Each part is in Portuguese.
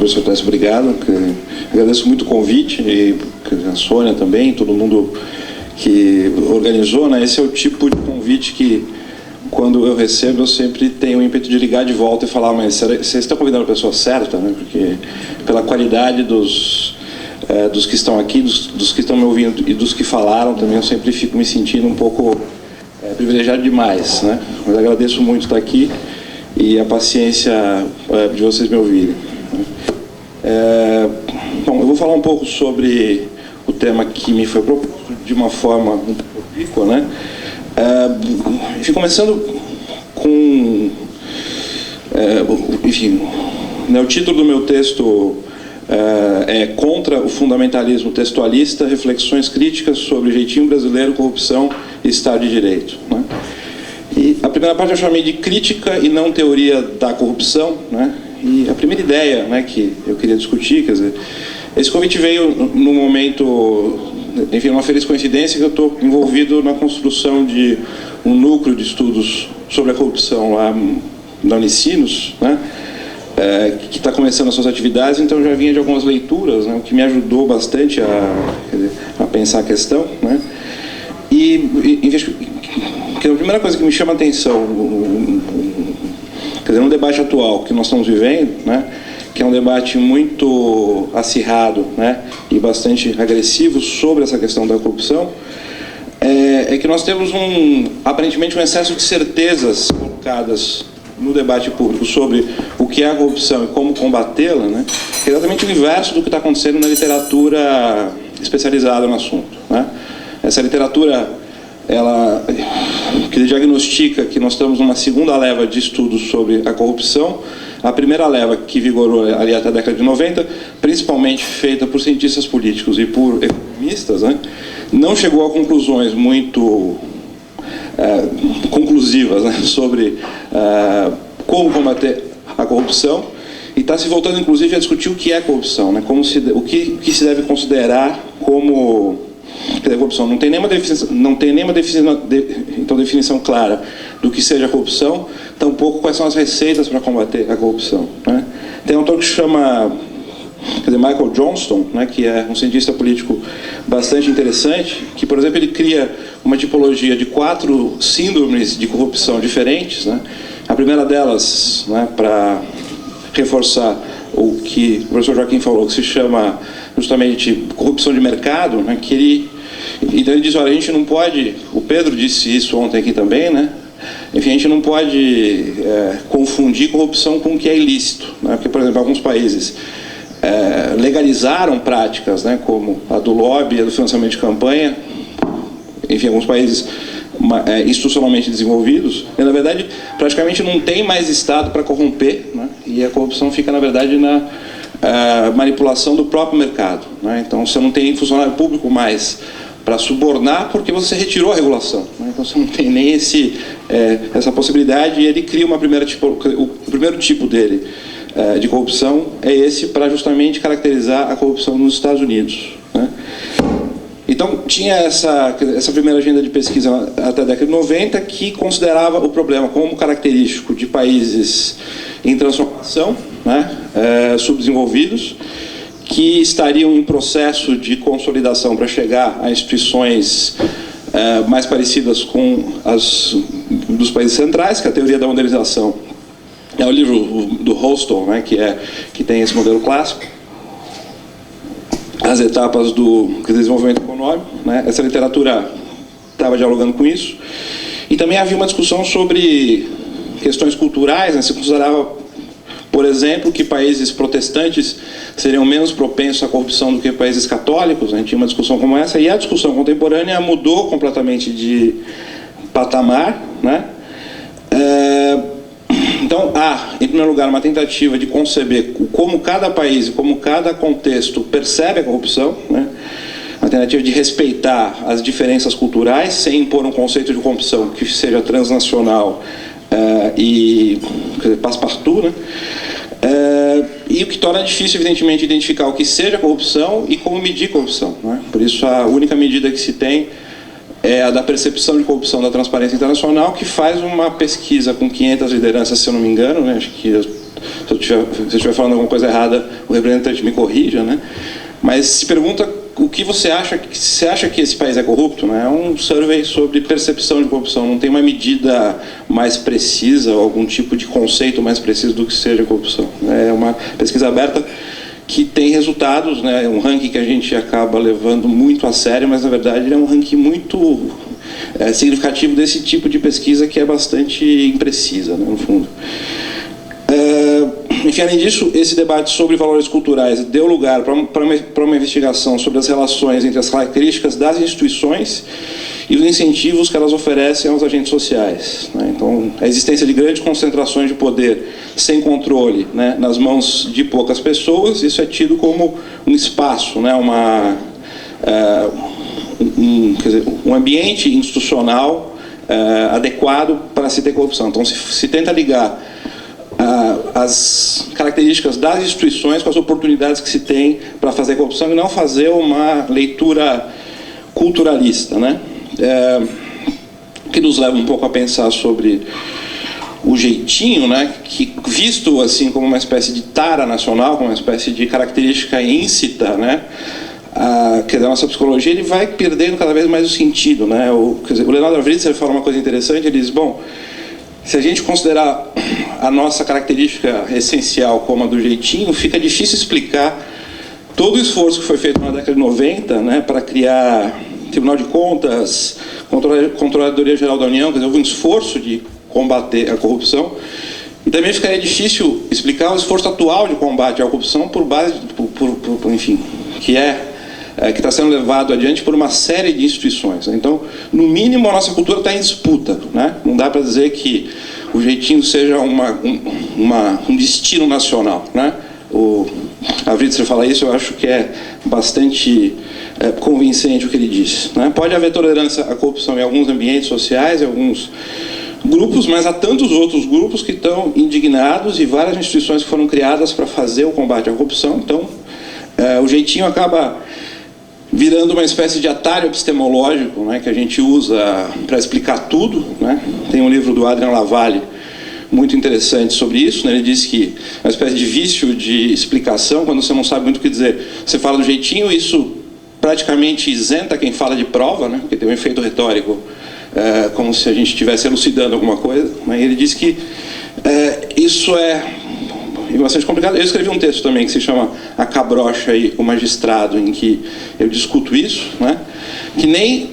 professor Tess, obrigado. Agradeço muito o convite, e a Sônia também, todo mundo que organizou, né? Esse é o tipo de convite que, quando eu recebo, eu sempre tenho o ímpeto de ligar de volta e falar, mas vocês estão convidando a pessoa certa, né? Porque pela qualidade dos que estão aqui, dos que estão me ouvindo e dos que falaram também, eu sempre fico me sentindo um pouco privilegiado demais, né? Mas agradeço muito estar aqui e a paciência de vocês me ouvirem. Bom, eu vou falar um pouco sobre o tema que me foi proposto de uma forma um pouco rica, né? Enfim, começando com, enfim, né, o título do meu texto é Contra o Fundamentalismo Textualista, Reflexões Críticas sobre Jeitinho Brasileiro, Corrupção e Estado de Direito, né? E a primeira parte eu chamei de crítica e não teoria da corrupção, né? E a primeira ideia, né, que eu queria discutir, quer dizer, esse convite veio no momento, enfim, uma feliz coincidência que eu estou envolvido na construção de um núcleo de estudos sobre a corrupção lá na Unicinos, né? Que está começando as suas atividades, então eu já vinha de algumas leituras, né, o que me ajudou bastante a pensar a questão, né? A primeira coisa que me chama a atenção, quer dizer, no debate atual que nós estamos vivendo, né, que é um debate muito acirrado, né, e bastante agressivo sobre essa questão da corrupção, é que nós temos aparentemente um excesso de certezas colocadas no debate público sobre o que é a corrupção e como combatê-la, né, que é exatamente o inverso do que está acontecendo na literatura especializada no assunto, né? Essa literatura, ela que diagnostica que nós estamos numa segunda leva de estudos sobre a corrupção. A primeira leva, que vigorou ali até a década de 90, principalmente feita por cientistas políticos e por economistas, né, não chegou a conclusões muito conclusivas, né, sobre como combater a corrupção, e está se voltando inclusive a discutir o que é corrupção, né, o que se deve considerar como corrupção. Não tem nenhuma definição clara do que seja corrupção, tampouco quais são as receitas para combater a corrupção, né? Tem um autor que se chama Michael Johnston, né, que é um cientista político bastante interessante, que, por exemplo, ele cria uma tipologia de 4 síndromes de corrupção diferentes, né? A primeira delas, né, para reforçar o que o professor Joaquim falou, que se chama justamente corrupção de mercado, né, então ele diz, olha, a gente não pode, o Pedro disse isso ontem aqui também, né? Enfim, a gente não pode confundir corrupção com o que é ilícito, né? Porque, por exemplo, alguns países legalizaram práticas, né, como a do lobby, a do financiamento de campanha, enfim, alguns países institucionalmente desenvolvidos, e, na verdade, praticamente não tem mais Estado para corromper, né? E a corrupção fica, na verdade, na manipulação do próprio mercado, né? Então, você não tem funcionário público mais para subornar porque você retirou a regulação, né? Então você não tem nem essa possibilidade, e ele cria o primeiro tipo dele de corrupção é esse, para justamente caracterizar a corrupção nos Estados Unidos, né? Então tinha essa primeira agenda de pesquisa até a década de 90 que considerava o problema como característico de países em transformação, né, subdesenvolvidos, que estariam em processo de consolidação para chegar a instituições mais parecidas com as dos países centrais, que é a teoria da modernização. É o livro do Holston, né, que tem esse modelo clássico, as etapas do desenvolvimento econômico, né? Essa literatura estava dialogando com isso. E também havia uma discussão sobre questões culturais, né? Se considerava, por exemplo, que países protestantes seriam menos propensos à corrupção do que países católicos, né? Tinha uma discussão como essa, e a discussão contemporânea mudou completamente de patamar, né? Então, há, em primeiro lugar, uma tentativa de conceber como cada país, como cada contexto percebe a corrupção, né? Uma tentativa de respeitar as diferenças culturais, sem impor um conceito de corrupção que seja transnacional e passe-partout, né? E o que torna difícil, evidentemente, identificar o que seja corrupção e como medir corrupção, né? Por isso, a única medida que se tem é a da percepção de corrupção da Transparência Internacional, que faz uma pesquisa com 500 lideranças, se eu não me engano, né? Acho que se eu estiver falando alguma coisa errada, o representante me corrija, né? Mas se pergunta o que você acha que esse país é corrupto, né? É um survey sobre percepção de corrupção, não tem uma medida mais precisa, ou algum tipo de conceito mais preciso do que seja corrupção. É uma pesquisa aberta que tem resultados, né? É um ranking que a gente acaba levando muito a sério, mas na verdade é um ranking muito significativo desse tipo de pesquisa que é bastante imprecisa, né, no fundo. Enfim, além disso, esse debate sobre valores culturais deu lugar para uma investigação sobre as relações entre as características das instituições e os incentivos que elas oferecem aos agentes sociais, né? Então, a existência de grandes concentrações de poder sem controle, né, nas mãos de poucas pessoas, isso é tido como um espaço, né, quer dizer, um ambiente institucional adequado para se ter corrupção. Então, se tenta ligar as características das instituições com as oportunidades que se tem para fazer corrupção e não fazer uma leitura culturalista, né? Que nos leva um pouco a pensar sobre o jeitinho, né? Que visto assim como uma espécie de tara nacional, como uma espécie de característica íncita, né? Que da nossa psicologia, ele vai perdendo cada vez mais o sentido, né? Quer dizer, o Leonardo Avritzer fala uma coisa interessante, ele diz, bom, se a gente considerar a nossa característica essencial como a do jeitinho, fica difícil explicar todo o esforço que foi feito na década de 90, né, para criar Tribunal de Contas, Controladoria Geral da União, quer dizer, houve um esforço de combater a corrupção, e também ficaria difícil explicar o esforço atual de combate à corrupção por base, enfim, que está sendo levado adiante por uma série de instituições. Então, no mínimo, a nossa cultura está em disputa, né? Não dá para dizer que o jeitinho seja um destino nacional, né? A Writzer fala isso, eu acho que é bastante convincente o que ele diz, né? Pode haver tolerância à corrupção em alguns ambientes sociais, em alguns grupos, mas há tantos outros grupos que estão indignados e várias instituições que foram criadas para fazer o combate à corrupção. Então, o jeitinho acaba virando uma espécie de atalho epistemológico, né, que a gente usa para explicar tudo, né? Tem um livro do Adrian Lavalle muito interessante sobre isso, né? Ele diz que é uma espécie de vício de explicação, quando você não sabe muito o que dizer, você fala do jeitinho, isso praticamente isenta quem fala de prova, né? Porque tem um efeito retórico, como se a gente estivesse elucidando alguma coisa, né? Ele diz que isso é bastante complicado. Eu escrevi um texto também que se chama A Cabrocha e o Magistrado, em que eu discuto isso, né? Que nem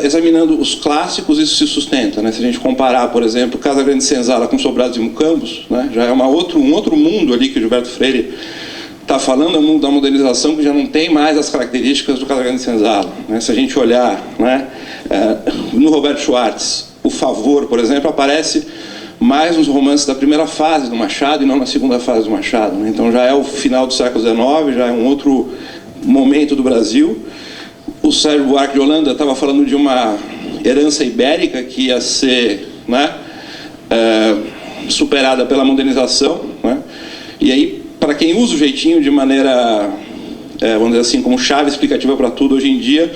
examinando os clássicos isso se sustenta, né? Se a gente comparar, por exemplo, Casa Grande Senzala com Sobrados e Mucambos, né? Já é um outro mundo ali que o Gilberto Freire está falando, é o mundo da modernização, que já não tem mais as características do Casa Grande Senzala, né? Se a gente olhar, né, no Roberto Schwartz, O Favor, por exemplo, aparece mais nos romances da primeira fase do Machado e não na segunda fase do Machado, né? Então já é o final do século XIX, já é um outro momento do Brasil. O Sérgio Buarque de Holanda estava falando de uma herança ibérica que ia ser, né, superada pela modernização, né? E aí, para quem usa o jeitinho de maneira, vamos dizer assim, como chave explicativa para tudo hoje em dia,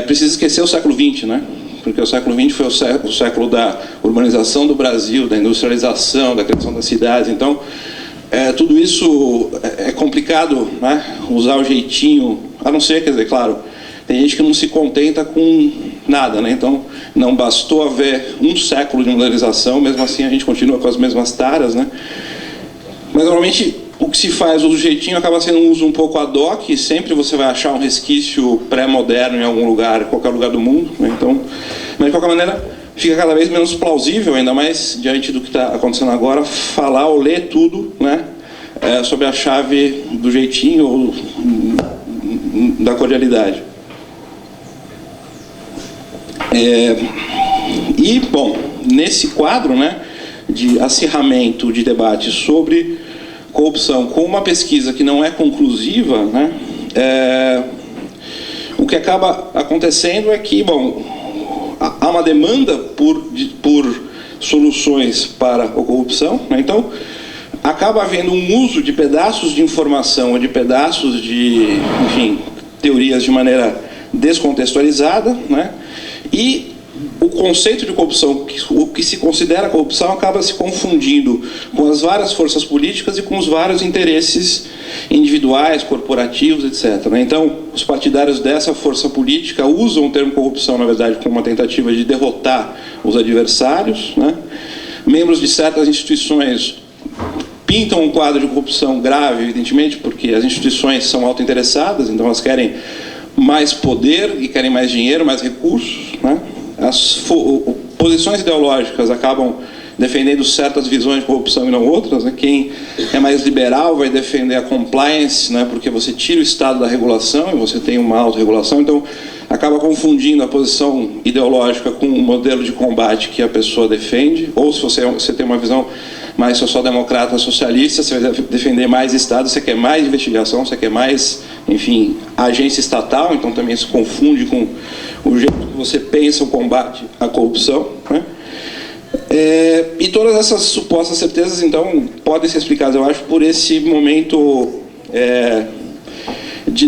precisa esquecer o século XX, né? Porque o século XX foi o século da urbanização do Brasil, da industrialização, da criação das cidades. Então, tudo isso é complicado, né? Usar o jeitinho, a não ser, quer dizer, claro, tem gente que não se contenta com nada, né? Então, não bastou haver um século de modernização, mesmo assim a gente continua com as mesmas taras, né? Mas, normalmente, o que se faz, o jeitinho acaba sendo um uso um pouco ad hoc, e sempre você vai achar um resquício pré-moderno em algum lugar, em qualquer lugar do mundo, né? Então, mas, de qualquer maneira, fica cada vez menos plausível, ainda mais diante do que está acontecendo agora, falar ou ler tudo, né, sobre a chave do jeitinho ou da cordialidade. E, bom, nesse quadro, né, de acirramento de debate sobre corrupção com uma pesquisa que não é conclusiva, né, o que acaba acontecendo é que, bom, há uma demanda por soluções para a corrupção, né? Então acaba havendo um uso de pedaços de informação ou de pedaços de, enfim, teorias de maneira descontextualizada, né? E o conceito de corrupção, o que se considera corrupção, acaba se confundindo com as várias forças políticas e com os vários interesses individuais, corporativos, etc. Então, os partidários dessa força política usam o termo corrupção, na verdade, como uma tentativa de derrotar os adversários, né? Membros de certas instituições pintam um quadro de corrupção grave, evidentemente, porque as instituições são autointeressadas, então elas querem mais poder e querem mais dinheiro, mais recursos, né? As posições ideológicas acabam defendendo certas visões de corrupção e não outras, né? Quem é mais liberal vai defender a compliance, né? Porque você tira o Estado da regulação e você tem uma autorregulação, então acaba confundindo a posição ideológica com o modelo de combate que a pessoa defende, ou se você tem uma visão mais social-democrata, socialista, você vai defender mais Estado, você quer mais investigação, você quer mais, enfim, agência estatal, então também se confunde com o jeito que você pensa o combate à corrupção, né? E todas essas supostas certezas, então, podem ser explicadas, eu acho, por esse momento de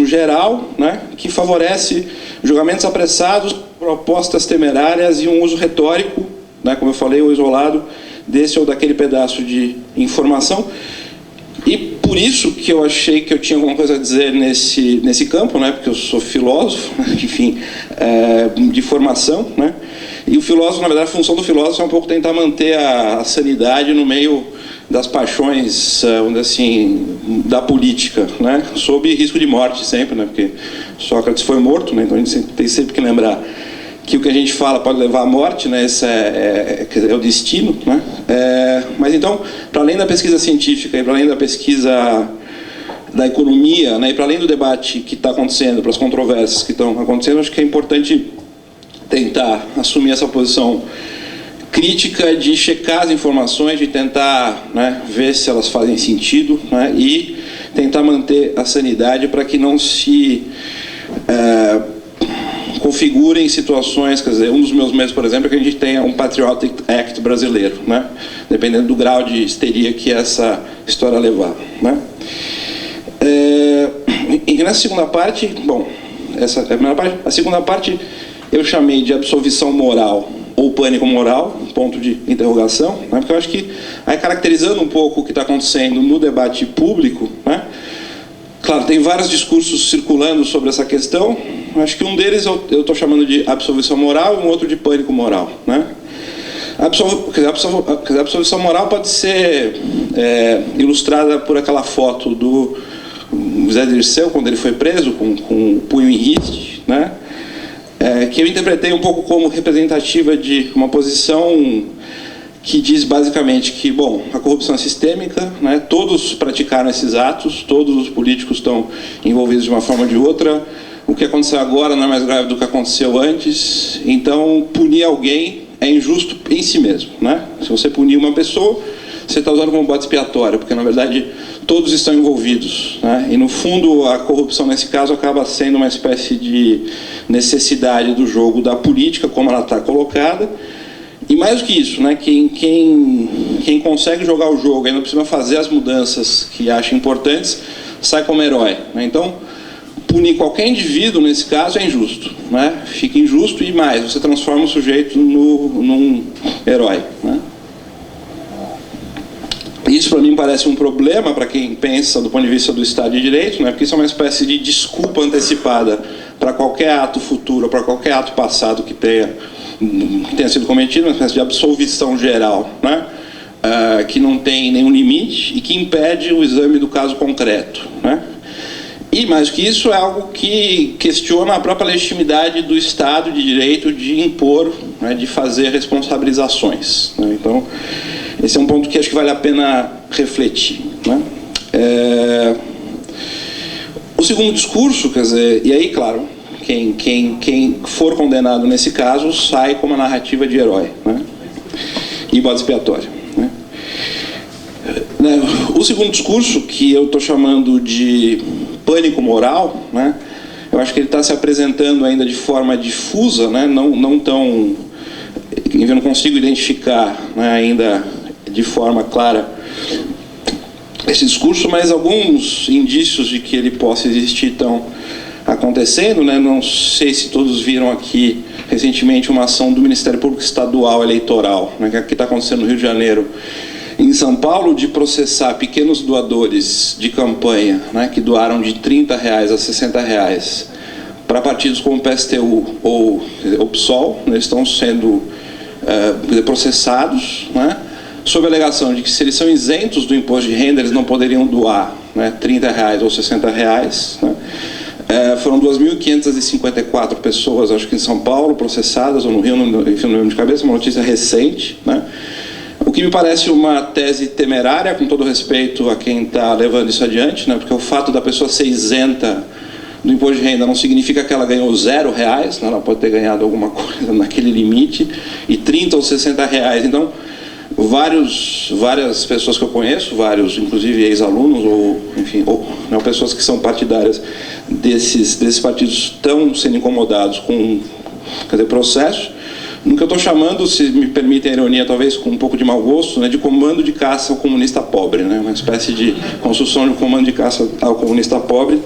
geral, né, que favorece julgamentos apressados, propostas temerárias e um uso retórico, né, como eu falei, ou isolado, desse ou daquele pedaço de informação. E por isso que eu achei que eu tinha alguma coisa a dizer nesse campo, né, porque eu sou filósofo, enfim, de formação, né, e o filósofo, na verdade, a função do filósofo é um pouco tentar manter a sanidade no meio das paixões, vamos dizer assim, da política, né, sob risco de morte sempre, né, porque Sócrates foi morto, né, então a gente tem sempre que lembrar que o que a gente fala pode levar à morte, né, esse é o destino, né. Mas então, para além da pesquisa científica e para além da pesquisa da economia, né, e para além do debate que está acontecendo, para as controvérsias que estão acontecendo, acho que é importante tentar assumir essa posição crítica de checar as informações, de tentar, né, ver se elas fazem sentido, né, e tentar manter a sanidade para que não se configurem situações, quer dizer, um dos meus medos, por exemplo, é que a gente tenha um Patriotic Act brasileiro, né, dependendo do grau de histeria que essa história levar, né. E nessa segunda parte, bom, essa é a primeira parte. A segunda parte eu chamei de absolvição moral ou pânico moral, ponto de interrogação, né, porque eu acho que, aí caracterizando um pouco o que está acontecendo no debate público, né, claro, tem vários discursos circulando sobre essa questão, acho que um deles eu estou chamando de absolvição moral e um outro de pânico moral, né. A absolvição moral pode ser ilustrada por aquela foto do José Dirceu, quando ele foi preso, com o punho em riste, né, que eu interpretei um pouco como representativa de uma posição que diz basicamente que, bom, a corrupção é sistêmica, né, todos praticaram esses atos, todos os políticos estão envolvidos de uma forma ou de outra, o que aconteceu agora não é mais grave do que aconteceu antes, então punir alguém é injusto em si mesmo, né? Se você punir uma pessoa, você está usando como bode expiatório, porque na verdade todos estão envolvidos, né? E no fundo a corrupção nesse caso acaba sendo uma espécie de necessidade do jogo da política, como ela está colocada. E mais do que isso, né, quem consegue jogar o jogo e não precisa fazer as mudanças que acha importantes, sai como herói, né? Então, punir qualquer indivíduo, nesse caso, é injusto, né? Fica injusto e mais, você transforma o sujeito num herói, né? Isso, para mim, parece um problema para quem pensa do ponto de vista do Estado de Direito, né? Porque isso é uma espécie de desculpa antecipada para qualquer ato futuro, para qualquer ato passado que tenha sido cometido, uma espécie de absolvição geral, né? Que não tem nenhum limite e que impede o exame do caso concreto, né? E, mais do que isso, é algo que questiona a própria legitimidade do Estado de Direito de impor, né, de fazer responsabilizações, né? Então, esse é um ponto que acho que vale a pena refletir, né? O segundo discurso, quer dizer, e aí, claro, quem for condenado nesse caso sai com uma narrativa de herói, né? E bode expiatório, né? O segundo discurso, que eu estou chamando de pânico moral, né? Eu acho que ele está se apresentando ainda de forma difusa, né? Não tão... Eu não consigo identificar, né, ainda de forma clara esse discurso, mas alguns indícios de que ele possa existir estão acontecendo, né? Não sei se todos viram aqui recentemente uma ação do Ministério Público Estadual Eleitoral, né, que está acontecendo no Rio de Janeiro, em São Paulo, de processar pequenos doadores de campanha, né, que doaram de R$30 a R$60 para partidos como o PSTU ou o PSOL, né, estão sendo processados, né, sob a alegação de que, se eles são isentos do imposto de renda, eles não poderiam doar, né, R$30 ou R$60, né. Foram 2.554 pessoas, acho que em São Paulo, processadas, ou no Rio, enfim, não lembro de cabeça, uma notícia recente, né? O que me parece uma tese temerária, com todo respeito a quem está levando isso adiante, né? Porque o fato da pessoa ser isenta do imposto de renda não significa que ela ganhou R$0, né? Ela pode ter ganhado alguma coisa naquele limite, e R$30 ou R$60. Então, várias pessoas que eu conheço, vários, inclusive ex-alunos, ou, enfim, né, pessoas que são partidárias desses partidos, estão sendo incomodados com, processos, no que eu estou chamando, se me permitem a ironia, talvez com um pouco de mau gosto, né, de comando de caça ao comunista pobre, né, uma espécie de construção de um comando de caça ao comunista pobre,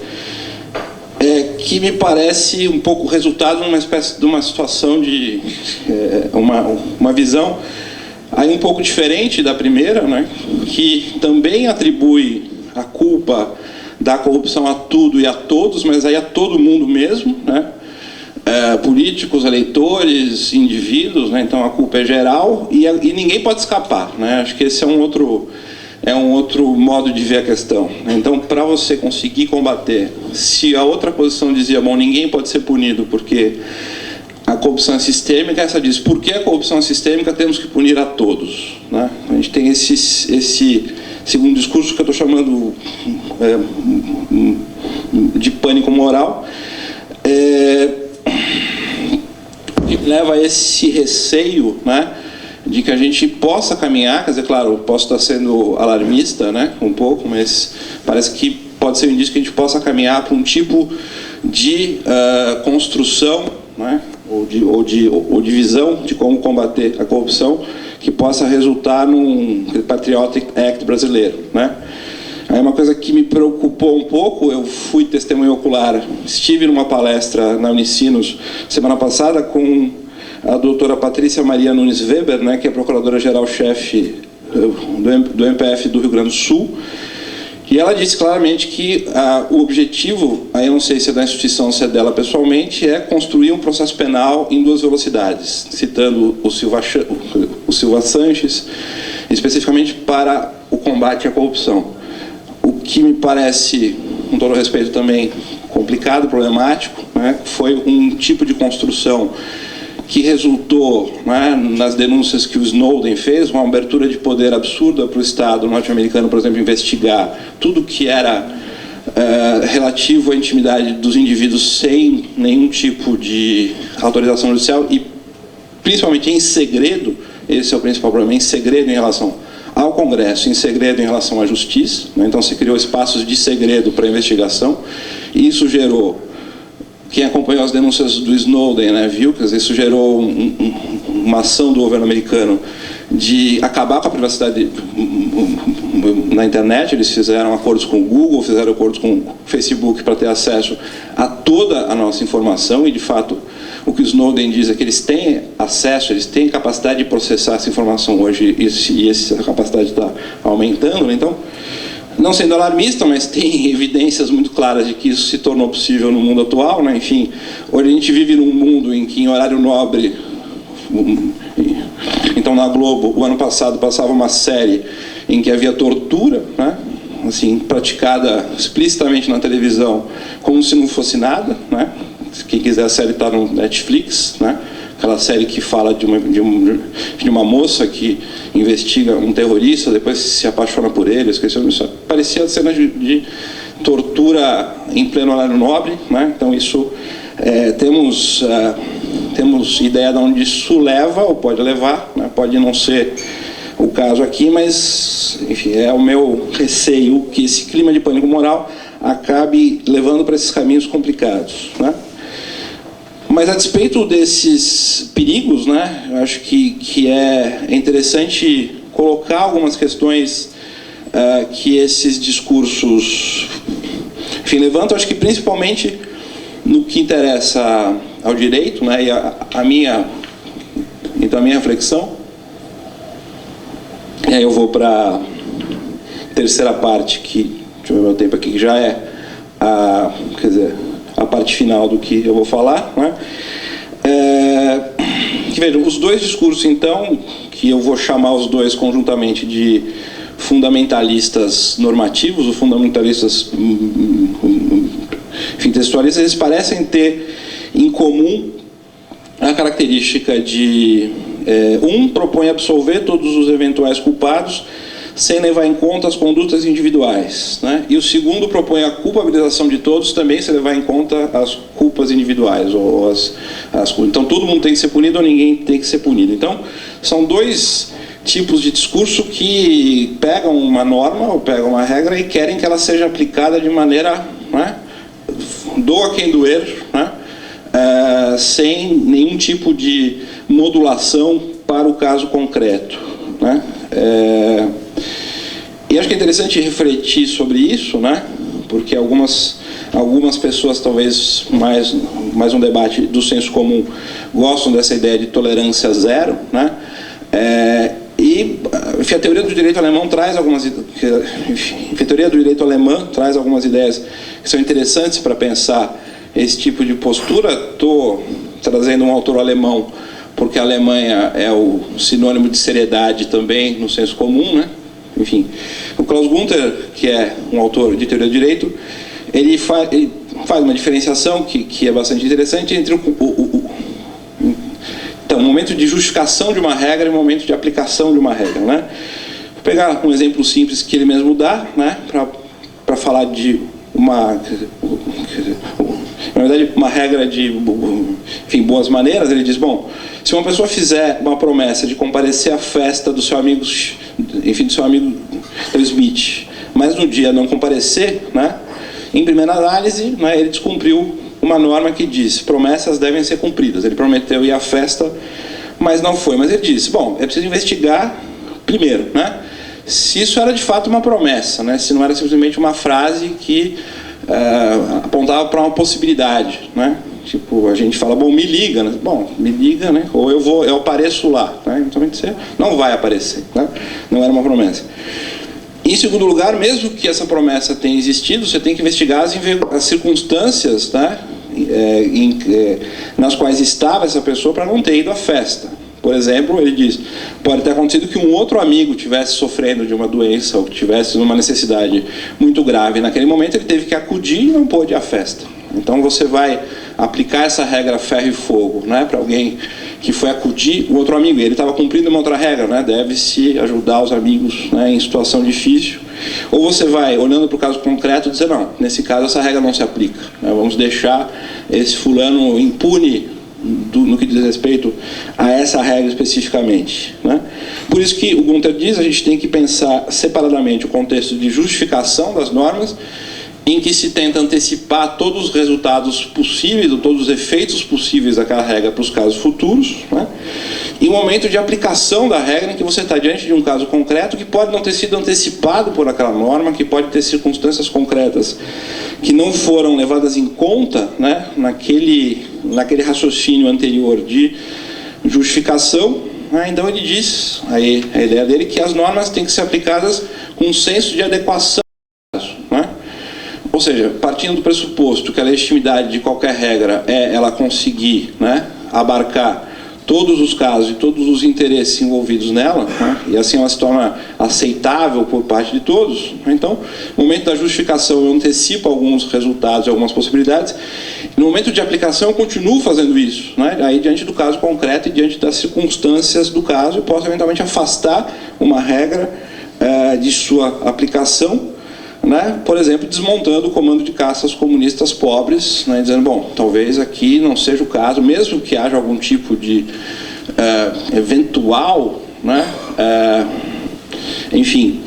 que me parece um pouco resultado de uma espécie de uma situação de uma visão aí um pouco diferente da primeira, né, que também atribui a culpa da corrupção a tudo e a todos, mas aí a todo mundo mesmo, né, políticos, eleitores, indivíduos, né, então a culpa é geral e ninguém pode escapar, né, acho que esse é um outro modo de ver a questão. Então, para você conseguir combater, se a outra posição dizia, bom, ninguém pode ser punido porque a corrupção é sistêmica, essa diz, por que a corrupção é sistêmica, temos que punir a todos, né? A gente tem esse segundo discurso que eu estou chamando de pânico moral, que leva a esse receio, né, de que a gente possa caminhar, quer dizer, claro, posso estar sendo alarmista, né, um pouco, mas parece que pode ser um indício que a gente possa caminhar para um tipo de construção, né, ou de visão de como combater a corrupção que possa resultar num Patriotic Act brasileiro, né? Aí uma coisa que me preocupou um pouco, eu fui testemunha ocular, estive numa palestra na Unicinos semana passada com a doutora Patrícia Maria Nunes Weber, né, que é procuradora-geral-chefe do MPF do Rio Grande do Sul, e ela disse claramente que o objetivo, aí eu não sei se é da instituição, se é dela pessoalmente, é construir um processo penal em 2 velocidades, citando o Silva Sanches, especificamente para o combate à corrupção. O que me parece, com todo respeito também, complicado, problemático, né, foi um tipo de construção que resultou, né, nas denúncias que o Snowden fez, uma abertura de poder absurda para o Estado norte-americano, por exemplo, investigar tudo que era relativo à intimidade dos indivíduos sem nenhum tipo de autorização judicial e, principalmente, em segredo. Esse é o principal problema, em segredo em relação ao Congresso, em segredo em relação à Justiça, né? Então se criou espaços de segredo para investigação, e isso gerou, quem acompanhou as denúncias do Snowden, né, viu que isso gerou uma ação do governo americano de acabar com a privacidade na internet. Eles fizeram acordos com o Google, fizeram acordos com o Facebook para ter acesso a toda a nossa informação, e de fato o que o Snowden diz é que eles têm acesso, eles têm capacidade de processar essa informação hoje, e essa capacidade está aumentando, né? Então, não sendo alarmista, mas tem evidências muito claras de que isso se tornou possível no mundo atual, né? Enfim, hoje a gente vive num mundo em que, em horário nobre, então na Globo, o ano passado, passava uma série em que havia tortura, né, assim, praticada explicitamente na televisão, como se não fosse nada, né? Quem quiser, a série está no Netflix, né? Aquela série que fala de uma moça que investiga um terrorista, depois se apaixona por ele, esqueci o nome, parecia cena de tortura em pleno horário nobre, né? Então isso, temos ideia de onde isso leva, ou pode levar, né? Pode não ser o caso aqui, mas, enfim, é o meu receio que esse clima de pânico moral acabe levando para esses caminhos complicados, né? Mas, a despeito desses perigos, né, eu acho que é interessante colocar algumas questões que esses discursos, enfim, levantam. Acho que principalmente no que interessa ao direito, né, e a minha reflexão, e aí eu vou para a terceira parte, que, deixa eu ver meu tempo aqui, que já é a parte final do que eu vou falar, né? Que vejam, os dois discursos, então, que eu vou chamar os dois conjuntamente de fundamentalistas normativos, ou fundamentalistas textualistas, eles parecem ter em comum a característica de um propõe absolver todos os eventuais culpados sem levar em conta as condutas individuais, né? E o segundo propõe a culpabilização de todos também sem levar em conta as culpas individuais ou então todo mundo tem que ser punido ou ninguém tem que ser punido. Então são dois tipos de discurso que pegam uma norma ou pegam uma regra e querem que ela seja aplicada de maneira, né, doa quem doer, né, sem nenhum tipo de modulação para o caso concreto, né? E acho que é interessante refletir sobre isso, né? Porque algumas pessoas, talvez mais um debate do senso comum, gostam dessa ideia de tolerância zero, né? Enfim, a teoria do direito alemão traz algumas ideias que são interessantes para pensar esse tipo de postura. Estou trazendo um autor alemão porque a Alemanha é o sinônimo de seriedade também no senso comum, né? Enfim, o Klaus Gunther, que é um autor de teoria do direito, ele faz uma diferenciação que é bastante interessante entre o momento de justificação de uma regra e o momento de aplicação de uma regra, né? Vou pegar um exemplo simples que ele mesmo dá, né, para falar de uma regra de, enfim, boas maneiras. Ele diz, bom, se uma pessoa fizer uma promessa de comparecer à festa do seu amigo, enfim, do seu amigo Smith, mas no dia não comparecer, né, em primeira análise, né, ele descumpriu uma norma que diz promessas devem ser cumpridas. Ele prometeu ir à festa, mas não foi. Mas ele disse, bom, é preciso investigar primeiro, né, se isso era de fato uma promessa, né, se não era simplesmente uma frase que apontava para uma possibilidade, né? Tipo, a gente fala, bom, me liga, né? Bom, me liga, né? Ou eu apareço lá, né? Então você não vai aparecer, né? Não era uma promessa. Em segundo lugar, mesmo que essa promessa tenha existido, você tem que investigar as circunstâncias, né, nas quais estava essa pessoa para não ter ido à festa. Por exemplo, ele diz, pode ter acontecido que um outro amigo estivesse sofrendo de uma doença ou que estivesse numa necessidade muito grave. Naquele momento ele teve que acudir e não pôde ir à festa. Então você vai aplicar essa regra ferro e fogo, né, para alguém que foi acudir o outro amigo. Ele estava cumprindo uma outra regra, né, deve-se ajudar os amigos, né, em situação difícil. Ou você vai, olhando para o caso concreto, dizer, não, nesse caso essa regra não se aplica, né, vamos deixar esse fulano impune no que diz respeito a essa regra especificamente, né? Por isso que o Gunther diz, a gente tem que pensar separadamente o contexto de justificação das normas, em que se tenta antecipar todos os resultados possíveis, ou todos os efeitos possíveis daquela regra para os casos futuros, né? E o momento de aplicação da regra, em que você está diante de um caso concreto que pode não ter sido antecipado por aquela norma, que pode ter circunstâncias concretas que não foram levadas em conta, né, naquele raciocínio anterior de justificação, né? Então ele diz, aí a ideia dele, que as normas têm que ser aplicadas com um senso de adequação, né? Ou seja, partindo do pressuposto que a legitimidade de qualquer regra é ela conseguir, né, abarcar todos os casos e todos os interesses envolvidos nela, né, e assim ela se torna aceitável por parte de todos. Então, no momento da justificação eu antecipo alguns resultados e algumas possibilidades, e no momento de aplicação eu continuo fazendo isso, né, aí diante do caso concreto e diante das circunstâncias do caso, eu posso eventualmente afastar uma regra de sua aplicação, né? Por exemplo, desmontando o comando de caças comunistas pobres, né? Dizendo, bom, talvez aqui não seja o caso, mesmo que haja algum tipo de eventual, né? Enfim,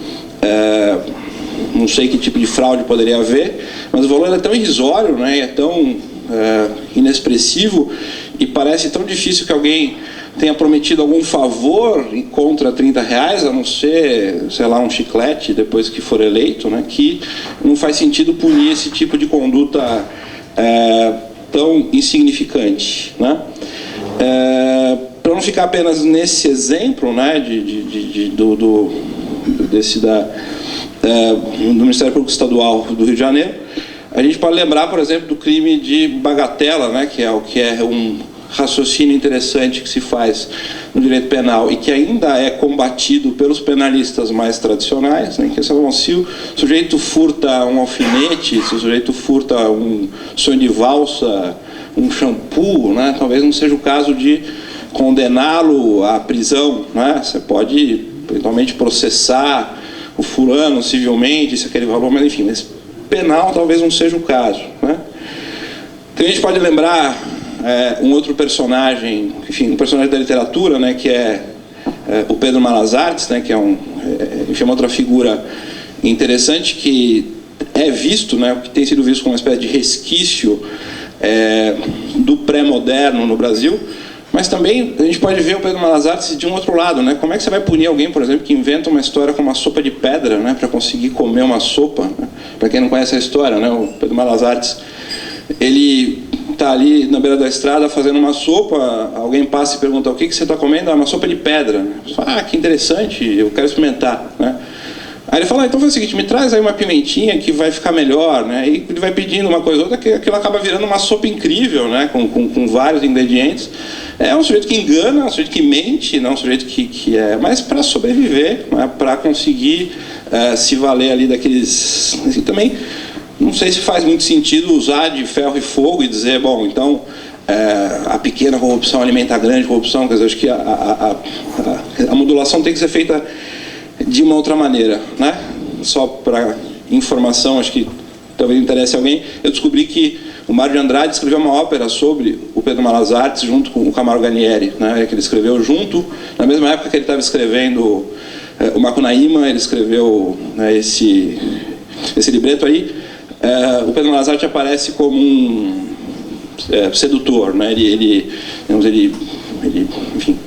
não sei que tipo de fraude poderia haver, mas o valor é tão irrisório, né? É tão inexpressivo e parece tão difícil que alguém tenha prometido algum favor contra R$30, a não ser, sei lá, um chiclete depois que for eleito, né, que não faz sentido punir esse tipo de conduta tão insignificante, né? Para não ficar apenas nesse exemplo, né, do Ministério Público Estadual do Rio de Janeiro, a gente pode lembrar, por exemplo, do crime de bagatela, né, que é um raciocínio interessante que se faz no direito penal e que ainda é combatido pelos penalistas mais tradicionais, né, que é, se o sujeito furta um alfinete, se o sujeito furta um sonho de valsa, um shampoo, né, talvez não seja o caso de condená-lo à prisão, né? Você pode eventualmente processar o fulano civilmente, se aquele valor, mas enfim, mas penal talvez não seja o caso, né? Então a gente pode lembrar um outro personagem, enfim, um personagem da literatura, né, que é o Pedro Malas Artes, né, que é enfim, uma outra figura interessante que é visto, né, que tem sido visto como uma espécie de resquício do pré-moderno no Brasil. Mas também a gente pode ver o Pedro Malas Artes de um outro lado, né? Como é que você vai punir alguém, por exemplo, que inventa uma história como uma sopa de pedra, né, para conseguir comer uma sopa? Né? Para quem não conhece a história, né, o Pedro Malas Artes, ele está ali na beira da estrada fazendo uma sopa, alguém passa e pergunta: o que você está comendo? Ah, uma sopa de pedra. Ah, que interessante, eu quero experimentar, né? Aí ele fala: então faz o seguinte, me traz aí uma pimentinha que vai ficar melhor, né? E ele vai pedindo uma coisa ou outra, que aquilo acaba virando uma sopa incrível, né? Com vários ingredientes. É um sujeito que engana, um sujeito que mente, não um sujeito que é... Mas para sobreviver, né? Para conseguir se valer ali daqueles... Assim, também, não sei se faz muito sentido usar de ferro e fogo e dizer, bom, então... a pequena corrupção alimenta a grande corrupção. Quer dizer, acho que a modulação tem que ser feita de uma outra maneira, né? Só para informação, acho que talvez interesse a alguém, eu descobri que o Mário de Andrade escreveu uma ópera sobre o Pedro Malas Artes junto com o Camargo Ganieri, né? Que ele escreveu junto, na mesma época que ele estava escrevendo o Macunaíma, ele escreveu, né, esse libreto aí. O Pedro Malas Artes aparece como um sedutor, né? Ele enfim,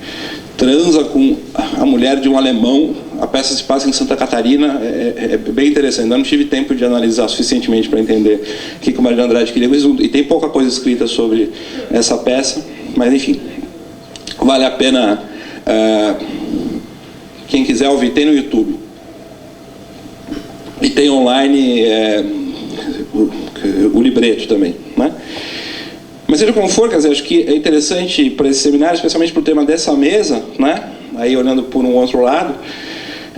transa com a mulher de um alemão. A peça se passa em Santa Catarina, é bem interessante. Ainda não tive tempo de analisar suficientemente para entender o que o Mário de Andrade queria, e tem pouca coisa escrita sobre essa peça, mas enfim, vale a pena, quem quiser ouvir, tem no YouTube. E tem online o libreto também, né? Mas seja como for, quer dizer, acho que é interessante para esse seminário, especialmente para o tema dessa mesa, né? Aí olhando por um outro lado,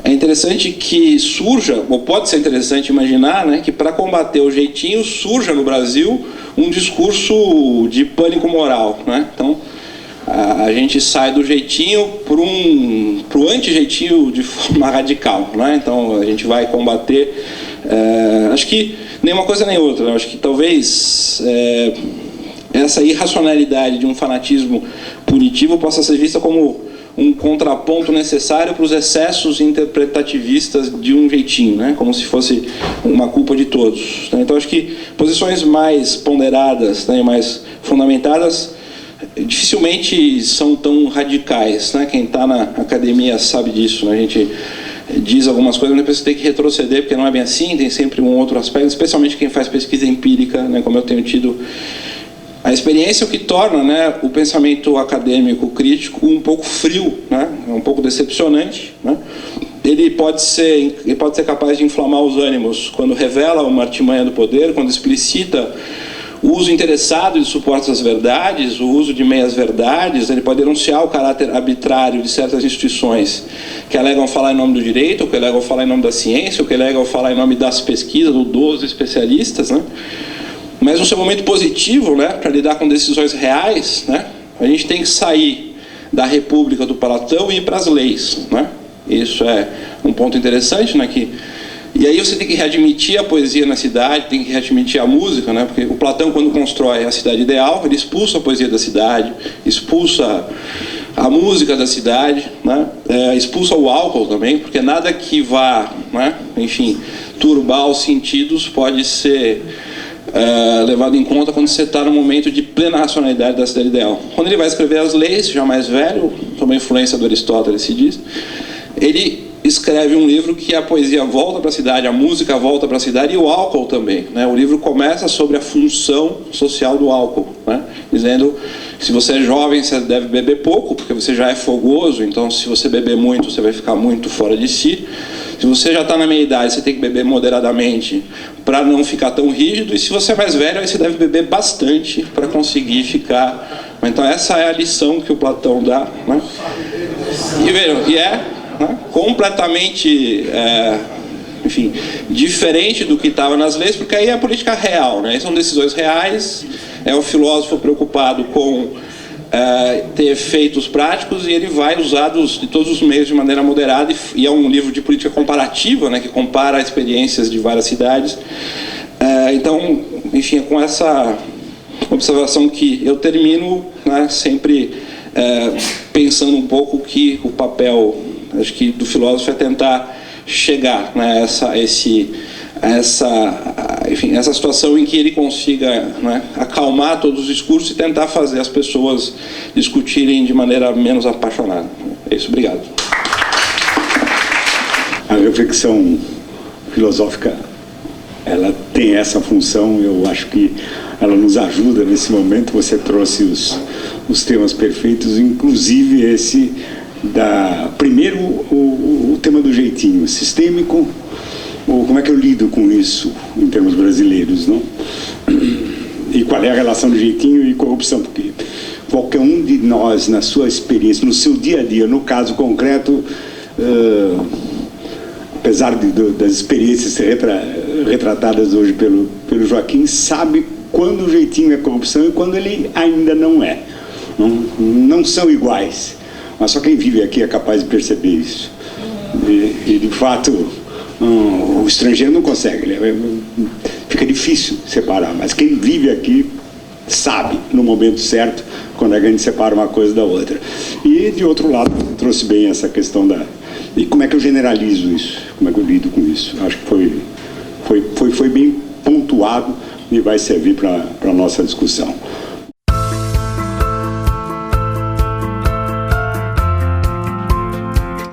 é interessante que surja, ou pode ser interessante imaginar, né, que para combater o jeitinho surja no Brasil um discurso de pânico moral, né? Então a gente sai do jeitinho para o anti-jeitinho de forma radical, né? Então a gente vai combater, acho que nem uma coisa nem outra, né? Acho que talvez essa irracionalidade de um fanatismo punitivo possa ser vista como um contraponto necessário para os excessos interpretativistas de um jeitinho, né? Como se fosse uma culpa de todos, né? Então acho que posições mais ponderadas, né, mais fundamentadas dificilmente são tão radicais, né? Quem está na academia sabe disso, né? A gente diz algumas coisas, mas depois você tem que retroceder, porque não é bem assim, tem sempre um outro aspecto, especialmente quem faz pesquisa empírica, né, como eu tenho tido. A experiência é o que torna, né, o pensamento acadêmico crítico um pouco frio, né, um pouco decepcionante, né? Ele pode ser capaz de inflamar os ânimos quando revela uma artimanha do poder, quando explicita o uso interessado de supostas verdades, o uso de meias-verdades. Ele pode denunciar o caráter arbitrário de certas instituições que alegam falar em nome do direito, ou que alegam falar em nome da ciência, ou que alegam falar em nome das pesquisas, ou dos especialistas, né? Mas no seu momento positivo, né, para lidar com decisões reais, né, a gente tem que sair da República do Platão e ir para as leis, né? Isso é um ponto interessante, né, e aí você tem que readmitir a poesia na cidade, tem que readmitir a música, né? Porque o Platão, quando constrói a cidade ideal, ele expulsa a poesia da cidade, expulsa a música da cidade, né? Expulsa o álcool também, porque nada que vá, né, enfim, turbar os sentidos pode ser levado em conta quando você está no momento de plena racionalidade da cidade ideal. Quando ele vai escrever as leis, já mais velho, sob a influência do Aristóteles se diz, ele escreve um livro que a poesia volta para a cidade, a música volta para a cidade e o álcool também, né? O livro começa sobre a função social do álcool, né? Dizendo que se você é jovem, você deve beber pouco, porque você já é fogoso, então se você beber muito, você vai ficar muito fora de si. Se você já está na meia idade, você tem que beber moderadamente para não ficar tão rígido, e se você é mais velho, aí você deve beber bastante para conseguir ficar... Então essa é a lição que o Platão dá, né? E vejam, né, completamente, enfim, diferente do que estava nas leis, porque aí é a política real, né? São decisões reais, é o filósofo preocupado com ter efeitos práticos, e ele vai usar de todos os meios de maneira moderada, e é um livro de política comparativa, né, que compara experiências de várias cidades. Então, enfim, é com essa observação que eu termino, né, sempre pensando um pouco que o papel, acho que, do filósofo é tentar chegar, né, enfim, essa situação em que ele consiga, né, acalmar todos os discursos e tentar fazer as pessoas discutirem de maneira menos apaixonada. É isso, obrigado. A reflexão filosófica, ela tem essa função, eu acho que ela nos ajuda nesse momento. Você trouxe os temas perfeitos, inclusive esse primeiro o tema do jeitinho sistêmico, ou como é que eu lido com isso em termos brasileiros, não? E qual é a relação do jeitinho e corrupção? Porque qualquer um de nós, na sua experiência, no seu dia a dia, no caso concreto, apesar das experiências retratadas hoje pelo Joaquim, sabe quando o jeitinho é corrupção e quando ele ainda não é. Não são iguais, mas só quem vive aqui é capaz de perceber isso. E de fato, o estrangeiro não consegue, fica difícil separar, mas quem vive aqui sabe, no momento certo, quando a gente separa uma coisa da outra. E, de outro lado, trouxe bem essa questão e como é que eu generalizo isso, como é que eu lido com isso. Acho que foi bem pontuado e vai servir para a nossa discussão.